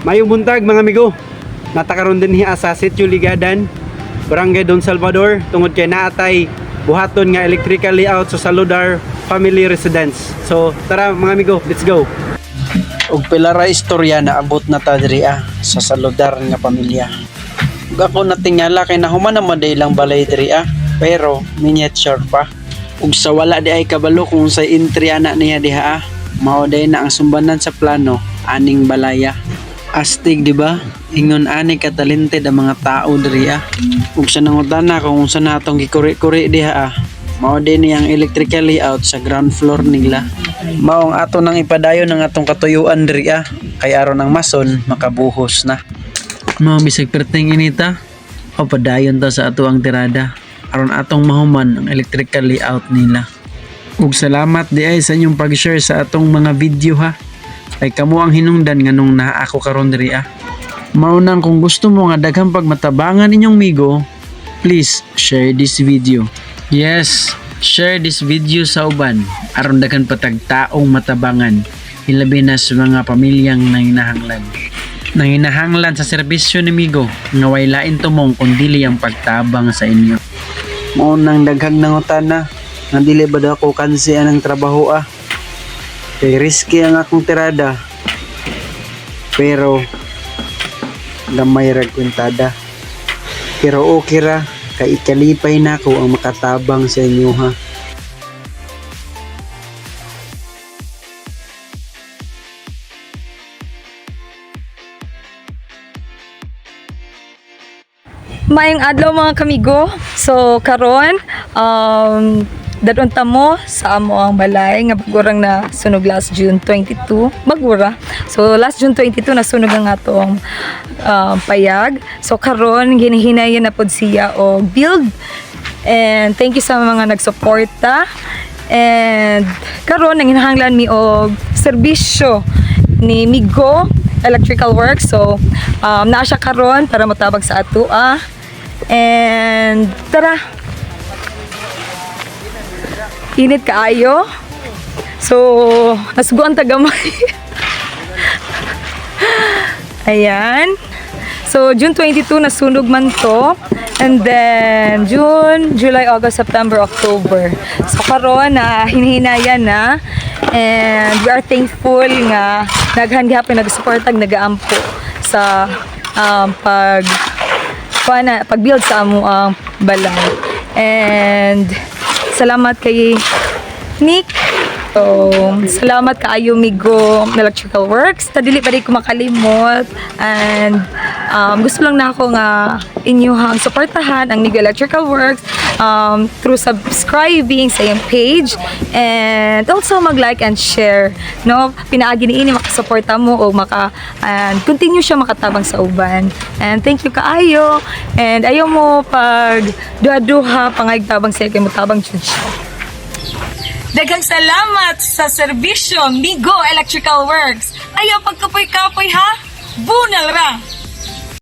Mayong buntag mga amigo. Natakaroon din hiya sa Sitio Ligadan, Barangay Don Salvador, tungod kay naatay buhaton nga electrical layout sa Saludar Family Residence. So tara mga amigo, let's go. Og pila ra istorya na abot na ta diri sa Saludar nga pamilya. Ug ako natingala kay nahuman naman day lang balay diri pero miniature pa. Ug sa wala di ay kabalo kung sa entry ana niya diha mao day na ang sumbanan sa plano aning balaya. Astig di ba? Ingon ani ka talented ang mga tao diri Ug sa nangutana kung unsa natong gikuri-kuri diha mao din niyang electrical layout sa ground floor nila. Mao ang ato nang ipadayon ng atong katuyuan diri kay aron ang mason makabuhos na. Mao bisag perting inita o padayon ta sa ato ang tirada aron atong mahuman ang electrical layout nila. Ug salamat di ay sa inyong pag-share sa atong mga video ay kamo ang hinungdan nganong naa ako karon diri Mao nang kung gusto mo nga daghang pagmatabangan inyong migo, please share this video. Yes, share this video sa uban aron daghan patag taong matabangan, hilabi na sa mga pamilyang nanginahanglan sa serbisyo ni migo nga way lain tumong kundi ang pagtabang sa inyo. Mao nang daghang nangutana nga dili ba daw ako kansi anang trabaho kay risky ang akong tirada pero gamay ra kwintada. Pero okay ra kay ikalipay na ko ang makatabang sa inyo Maayong adlaw mga kamigo. So karon dadon ta mo sa amo ang balay nga bagurang na sunog last June 22 bagura. So last June 22 nasunog ang atong payag. So karon ginihinayan na pod siya og build. And thank you sa mga nagsuporta. And karon nanginahanglan mi og serbisyo ni Migo Electrical Works. So naa siya karon para motabag sa ato And tara, init kaayo. So nasuguan ta gamay. Ayan. So June 22 nasunog man to. And then June, July, August, September, October. So karon na hinihinayan na. And we are thankful nga daghan gyapon nagsuportag nagaampo sa pag-build sa amo ang balay. And salamat kay Nick. So, salamat kaayo Migo Electrical Works. Dili pa rin ko makalimot. And gusto lang na ako nga inyong suportahan ang Migo Electrical Works through subscribing sa iyong page and also mag-like and share. No, pinaagi niini makasuporta mo o and continue siya makatabang sa uban. And thank you kaayo. And ayaw mo pag duha-duha pangaytabang sa kay mo tabang jud siya. Daghang salamat sa serbisyo Migo Electrical Works. Ayaw pagkapoy-kapoy Bunal ra!